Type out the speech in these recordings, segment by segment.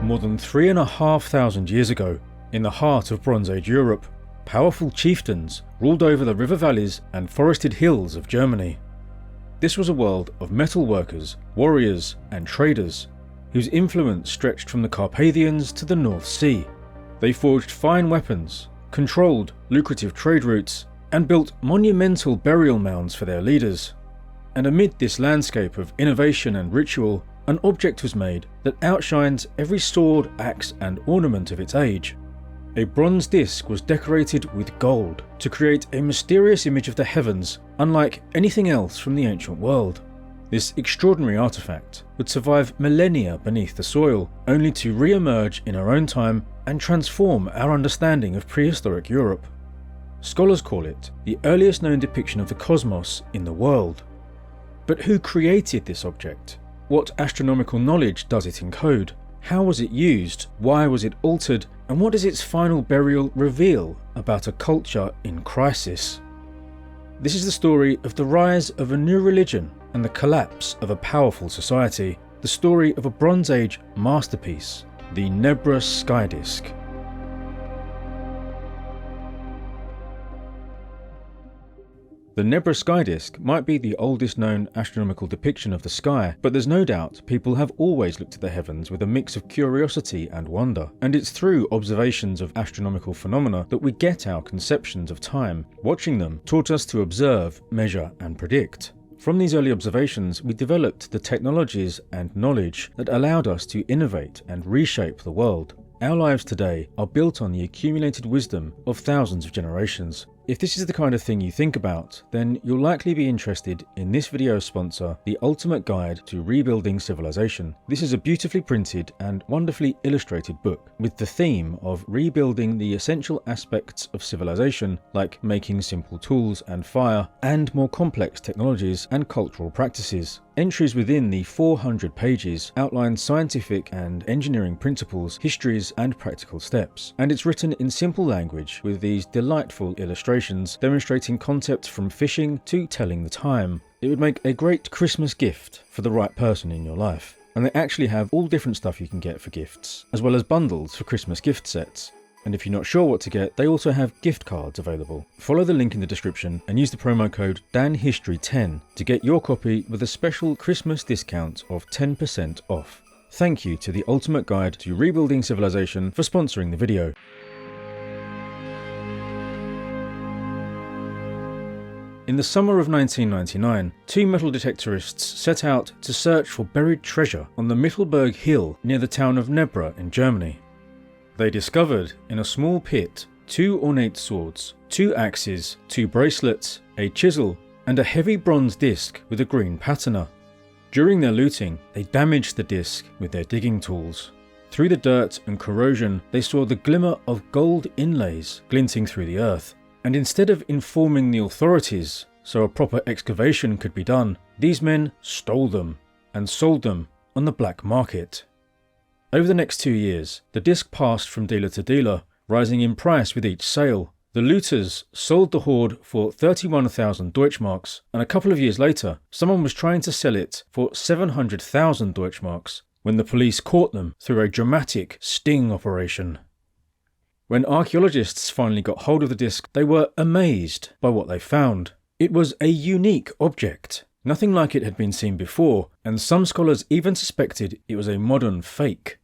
More than 3,500 years ago, in the heart of Bronze Age Europe, powerful chieftains ruled over the river valleys and forested hills of Germany. This was a world of metal workers, warriors, and traders, whose influence stretched from the Carpathians to the North Sea. They forged fine weapons, controlled lucrative trade routes, and built monumental burial mounds for their leaders. And amid this landscape of innovation and ritual, an object was made that outshines every sword, axe, and ornament of its age. A bronze disc was decorated with gold to create a mysterious image of the heavens unlike anything else from the ancient world. This extraordinary artifact would survive millennia beneath the soil, only to re-emerge in our own time and transform our understanding of prehistoric Europe. Scholars call it the earliest known depiction of the cosmos in the world. But who created this object? What astronomical knowledge does it encode? How was it used? Why was it altered? And what does its final burial reveal about a culture in crisis? This is the story of the rise of a new religion and the collapse of a powerful society. The story of a Bronze Age masterpiece, the Nebra Sky Disc. The Nebra Sky Disc might be the oldest known astronomical depiction of the sky, but there's no doubt people have always looked at the heavens with a mix of curiosity and wonder, and it's through observations of astronomical phenomena that we get our conceptions of time. Watching them taught us to observe, measure, and predict. From these early observations, we developed the technologies and knowledge that allowed us to innovate and reshape the world. Our lives today are built on the accumulated wisdom of thousands of generations. If this is the kind of thing you think about, then you'll likely be interested in this video's sponsor, The Ultimate Guide to Rebuilding Civilization. This is a beautifully printed and wonderfully illustrated book with the theme of rebuilding the essential aspects of civilization, like making simple tools and fire, and more complex technologies and cultural practices. Entries within the 400 pages outline scientific and engineering principles, histories, and practical steps. And it's written in simple language with these delightful illustrations demonstrating concepts from fishing to telling the time. It would make a great Christmas gift for the right person in your life. And they actually have all different stuff you can get for gifts, as well as bundles for Christmas gift sets. And if you're not sure what to get, they also have gift cards available. Follow the link in the description and use the promo code DANHISTORY10 to get your copy with a special Christmas discount of 10% off. Thank you to The Ultimate Guide to Rebuilding Civilization for sponsoring the video. In the summer of 1999, two metal detectorists set out to search for buried treasure on the Mittelberg Hill near the town of Nebra in Germany. They discovered, in a small pit, 2 ornate swords, 2 axes, 2 bracelets, a chisel, and a heavy bronze disc with a green patina. During their looting, they damaged the disc with their digging tools. Through the dirt and corrosion, they saw the glimmer of gold inlays glinting through the earth. And instead of informing the authorities so a proper excavation could be done, these men stole them and sold them on the black market. Over the next 2 years, the disc passed from dealer to dealer, rising in price with each sale. The looters sold the hoard for 31,000 Deutschmarks, and a couple of years later, someone was trying to sell it for 700,000 Deutschmarks when the police caught them through a dramatic sting operation. When archaeologists finally got hold of the disc, they were amazed by what they found. It was a unique object. Nothing like it had been seen before, and some scholars even suspected it was a modern fake.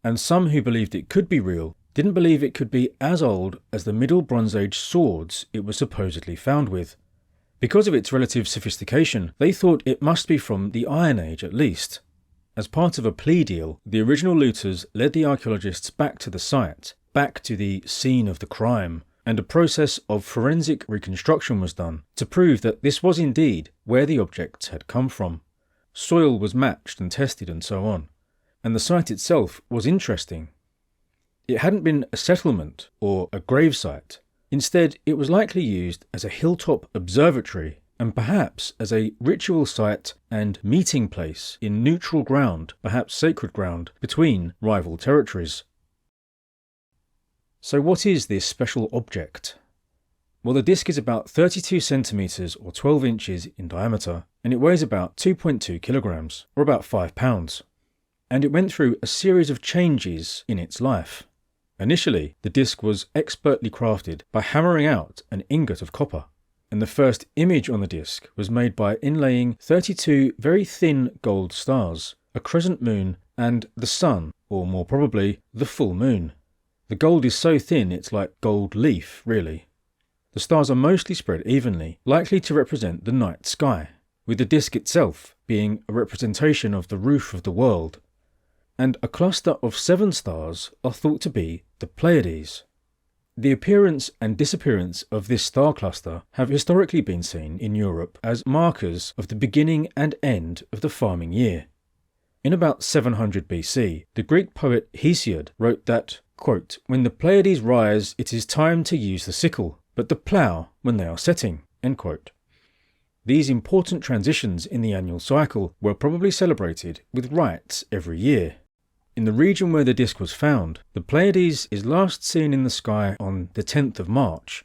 And some who believed it could be real didn't believe it could be as old as the Middle Bronze Age swords it was supposedly found with. Because of its relative sophistication, they thought it must be from the Iron Age at least. As part of a plea deal, the original looters led the archaeologists back to the site, back to the scene of the crime, and a process of forensic reconstruction was done to prove that this was indeed where the objects had come from. Soil was matched and tested and so on. And the site itself was interesting. It hadn't been a settlement or a gravesite. Instead, it was likely used as a hilltop observatory and perhaps as a ritual site and meeting place in neutral ground, perhaps sacred ground, between rival territories. So what is this special object? Well, the disc is about 32 centimeters or 12 inches in diameter, and it weighs about 2.2 kilograms, or about 5 pounds. and it went through a series of changes in its life. Initially, the disc was expertly crafted by hammering out an ingot of copper, and the first image on the disc was made by inlaying 32 very thin gold stars, a crescent moon, and the sun, or more probably, the full moon. The gold is so thin it's like gold leaf, really. The stars are mostly spread evenly, likely to represent the night sky, with the disc itself being a representation of the roof of the world. And a cluster of 7 stars are thought to be the Pleiades. The appearance and disappearance of this star cluster have historically been seen in Europe as markers of the beginning and end of the farming year. In about 700 BC, the Greek poet Hesiod wrote that, quote, "When the Pleiades rise, it is time to use the sickle, but the plough when they are setting." End quote. These important transitions in the annual cycle were probably celebrated with rites every year. In the region where the disc was found, the Pleiades is last seen in the sky on the 10th of March.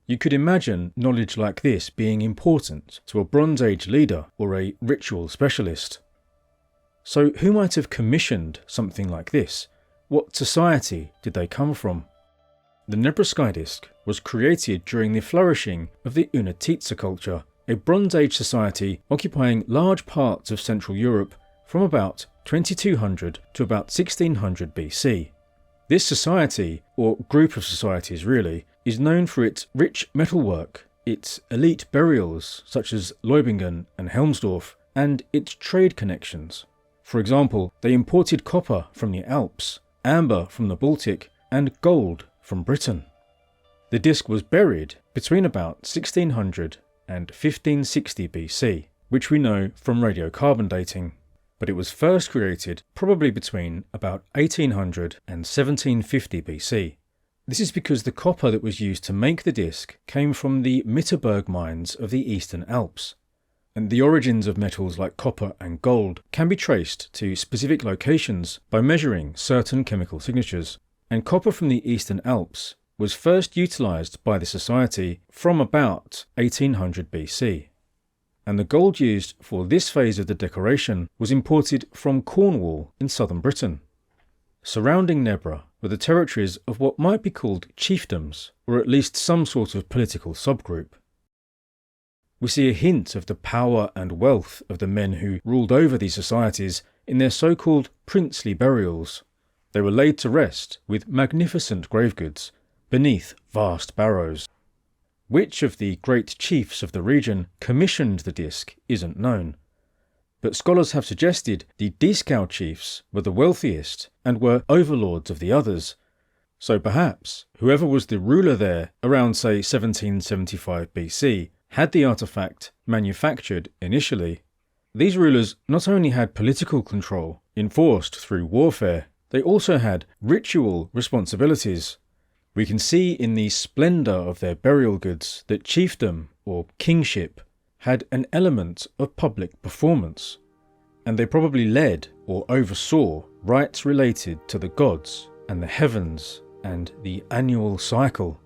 You could imagine knowledge like this being important to a Bronze Age leader or a ritual specialist. So who might have commissioned something like this? What society did they come from? The Nebra Sky Disc was created during the flourishing of the Únětice culture, a Bronze Age society occupying large parts of Central Europe from about 2200 to about 1600 BC. This society, or group of societies really, is known for its rich metalwork, its elite burials such as Leubingen and Helmsdorf, and its trade connections. For example, they imported copper from the Alps, amber from the Baltic, and gold from Britain. The disc was buried between about 1600 and 1560 BC, which we know from radiocarbon dating, but it was first created probably between about 1800 and 1750 BC. This is because the copper that was used to make the disc came from the Mitterberg mines of the Eastern Alps, and the origins of metals like copper and gold can be traced to specific locations by measuring certain chemical signatures, and copper from the Eastern Alps was first utilised by the society from about 1800 BC. And the gold used for this phase of the decoration was imported from Cornwall in southern Britain. Surrounding Nebra were the territories of what might be called chiefdoms, or at least some sort of political subgroup. We see a hint of the power and wealth of the men who ruled over these societies in their so-called princely burials. They were laid to rest with magnificent grave goods beneath vast barrows. Which of the great chiefs of the region commissioned the disc isn't known, but scholars have suggested the Dieskau chiefs were the wealthiest and were overlords of the others, so perhaps whoever was the ruler there around say 1775 BC had the artifact manufactured initially. These rulers not only had political control enforced through warfare, they also had ritual responsibilities. We can see in the splendour of their burial goods that chiefdom, or kingship, had an element of public performance, and they probably led or oversaw rites related to the gods and the heavens and the annual cycle.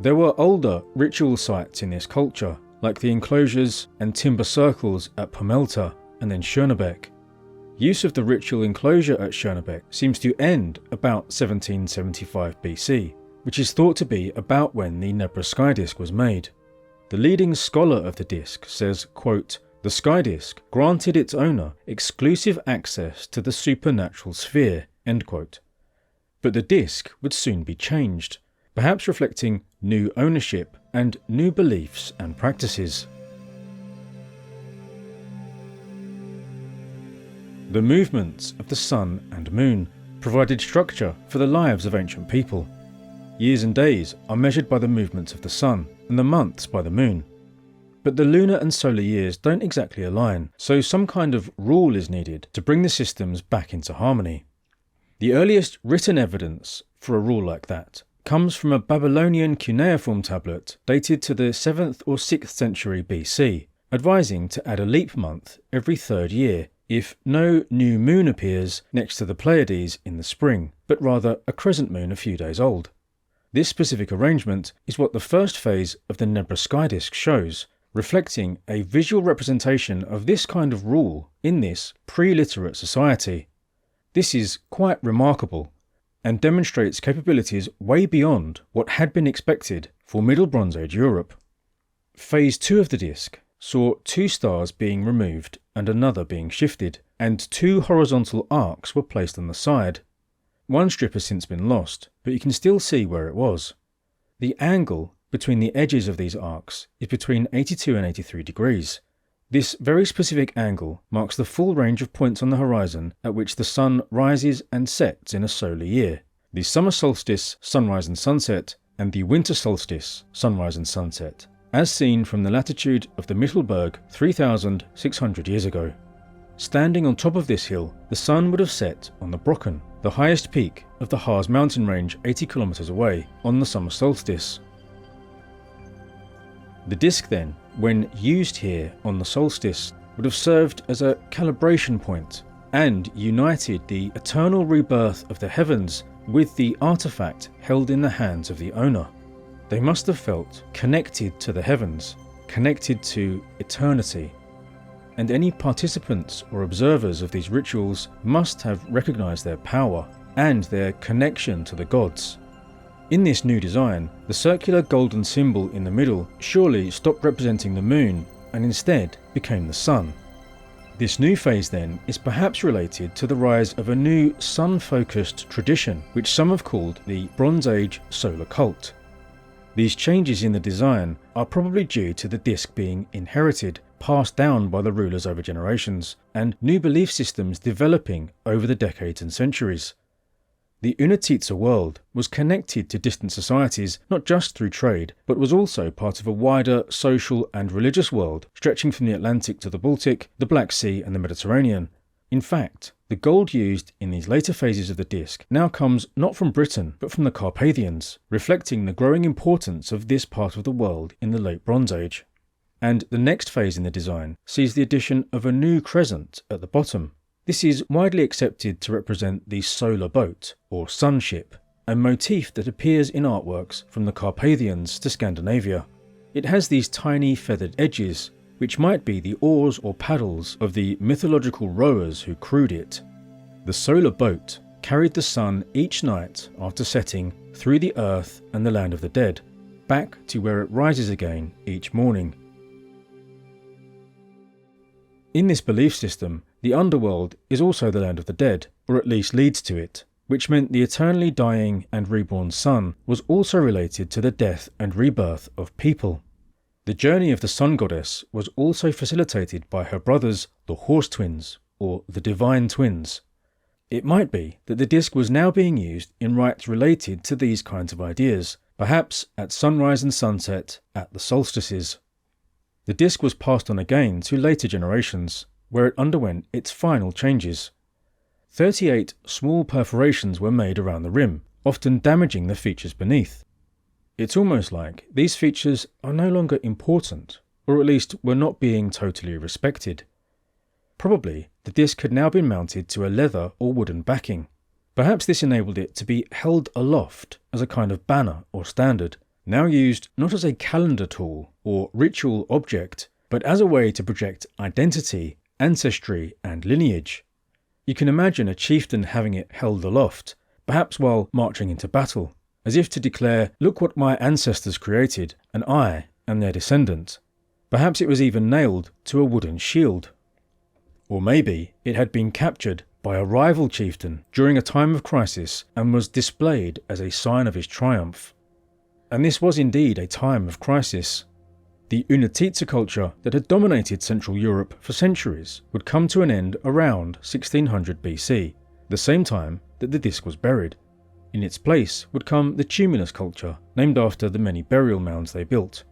There were older ritual sites in this culture, like the enclosures and timber circles at Pomelta and then Schönebeck. Use of the ritual enclosure at Schönebeck seems to end about 1775 BC, which is thought to be about when the Nebra Sky Disc was made. The leading scholar of the disc says, quote, "The Sky Disc granted its owner exclusive access to the supernatural sphere," end quote. But the disc would soon be changed, perhaps reflecting new ownership and new beliefs and practices. The movements of the sun and moon provided structure for the lives of ancient people. Years and days are measured by the movements of the sun, and the months by the moon. But the lunar and solar years don't exactly align, so some kind of rule is needed to bring the systems back into harmony. The earliest written evidence for a rule like that comes from a Babylonian cuneiform tablet dated to the 7th or 6th century BC, advising to add a leap month every third year if no new moon appears next to the Pleiades in the spring, but rather a crescent moon a few days old. This specific arrangement is what the first phase of the Nebra Sky Disc shows, reflecting a visual representation of this kind of rule in this pre-literate society. This is quite remarkable and demonstrates capabilities way beyond what had been expected for Middle Bronze Age Europe. Phase 2 of the disc saw 2 stars being removed and another being shifted, and 2 horizontal arcs were placed on the side. One strip has since been lost, but you can still see where it was. The angle between the edges of these arcs is between 82 and 83 degrees. This very specific angle marks the full range of points on the horizon at which the sun rises and sets in a solar year: the summer solstice, sunrise and sunset, and the winter solstice, sunrise and sunset, as seen from the latitude of the Mittelberg 3,600 years ago. Standing on top of this hill, the sun would have set on the Brocken, the highest peak of the Harz mountain range 80 kilometers away, on the summer solstice. The disc then, when used here on the solstice, would have served as a calibration point and united the eternal rebirth of the heavens with the artifact held in the hands of the owner. They must have felt connected to the heavens, connected to eternity, and any participants or observers of these rituals must have recognized their power and their connection to the gods. In this new design, the circular golden symbol in the middle surely stopped representing the moon and instead became the sun. This new phase then is perhaps related to the rise of a new sun-focused tradition, which some have called the Bronze Age solar cult. These changes in the design are probably due to the disc being inherited, passed down by the rulers over generations, and new belief systems developing over the decades and centuries. The Únětice world was connected to distant societies not just through trade, but was also part of a wider social and religious world stretching from the Atlantic to the Baltic, the Black Sea and the Mediterranean. In fact, the gold used in these later phases of the disc now comes not from Britain but from the Carpathians, reflecting the growing importance of this part of the world in the Late Bronze Age. And the next phase in the design sees the addition of a new crescent at the bottom. This is widely accepted to represent the solar boat, or sunship, a motif that appears in artworks from the Carpathians to Scandinavia. It has these tiny feathered edges, which might be the oars or paddles of the mythological rowers who crewed it. The solar boat carried the sun each night after setting through the earth and the land of the dead, back to where it rises again each morning. In this belief system, the underworld is also the land of the dead, or at least leads to it, which meant the eternally dying and reborn sun was also related to the death and rebirth of people. The journey of the sun goddess was also facilitated by her brothers, the horse twins, or the divine twins. It might be that the disc was now being used in rites related to these kinds of ideas, perhaps at sunrise and sunset, at the solstices. The disc was passed on again to later generations, where it underwent its final changes. 38 small perforations were made around the rim, often damaging the features beneath. It's almost like these features are no longer important, or at least were not being totally respected. Probably the disc had now been mounted to a leather or wooden backing. Perhaps this enabled it to be held aloft as a kind of banner or standard, now used not as a calendar tool or ritual object, but as a way to project identity, ancestry and lineage. You can imagine a chieftain having it held aloft, perhaps while marching into battle, as if to declare, "Look what my ancestors created, and I am their descendant." Perhaps it was even nailed to a wooden shield. Or maybe it had been captured by a rival chieftain during a time of crisis and was displayed as a sign of his triumph. And this was indeed a time of crisis. The Únětice culture that had dominated Central Europe for centuries would come to an end around 1600 BC, the same time that the disc was buried. In its place would come the tumulus culture, named after the many burial mounds they built.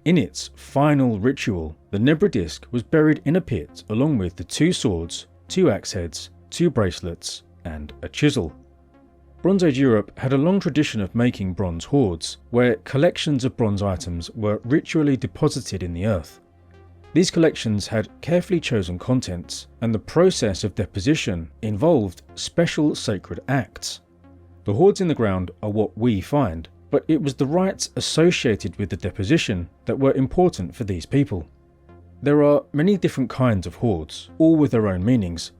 In its final ritual, the Nebra disc was buried in a pit along with the 2 swords, 2 axe heads, 2 bracelets, and a chisel. Bronze Age Europe had a long tradition of making bronze hoards, where collections of bronze items were ritually deposited in the earth. These collections had carefully chosen contents, and the process of deposition involved special sacred acts. The hoards in the ground are what we find, but it was the rites associated with the deposition that were important for these people. There are many different kinds of hoards, all with their own meanings.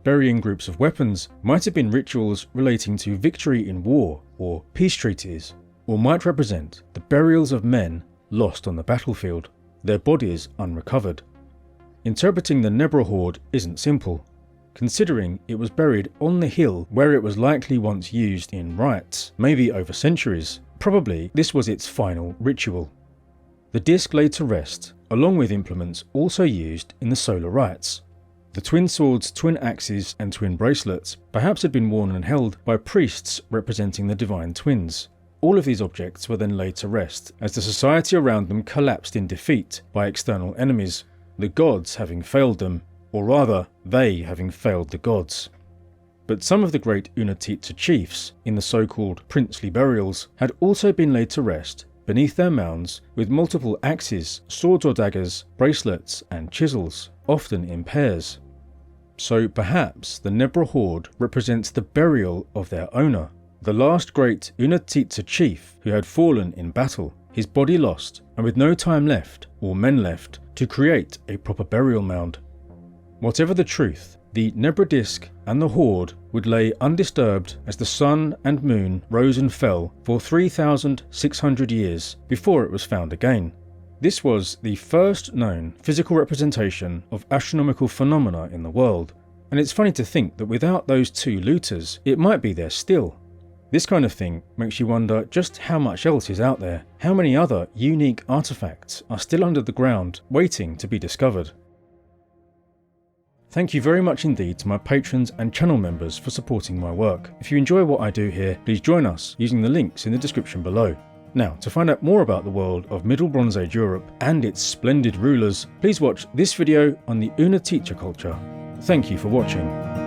Burying groups of weapons might have been rituals relating to victory in war or peace treaties, or might represent the burials of men lost on the battlefield, their bodies unrecovered. Interpreting the Nebra Hoard isn't simple, considering it was buried on the hill where it was likely once used in rites, maybe over centuries. Probably this was its final ritual. The disc laid to rest, along with implements also used in the solar rites. The twin swords, twin axes and twin bracelets perhaps had been worn and held by priests representing the divine twins. All of these objects were then laid to rest as the society around them collapsed in defeat by external enemies, the gods having failed them, or rather, they having failed the gods. But some of the great Únětice chiefs in the so-called princely burials had also been laid to rest beneath their mounds with multiple axes, swords or daggers, bracelets and chisels, often in pairs. So perhaps the Nebra Hoard represents the burial of their owner, the last great Únětice chief who had fallen in battle, his body lost, and with no time left, or men left, to create a proper burial mound. Whatever the truth, the Nebra disc and the Hoard would lay undisturbed as the sun and moon rose and fell for 3,600 years before it was found again. This was the first known physical representation of astronomical phenomena in the world, and it's funny to think that without those two looters, it might be there still. This kind of thing makes you wonder just how much else is out there, how many other unique artifacts are still under the ground waiting to be discovered. Thank you very much indeed to my patrons and channel members for supporting my work. If you enjoy what I do here, please join us using the links in the description below. Now, to find out more about the world of Middle Bronze Age Europe and its splendid rulers, please watch this video on the Únětice culture. Thank you for watching.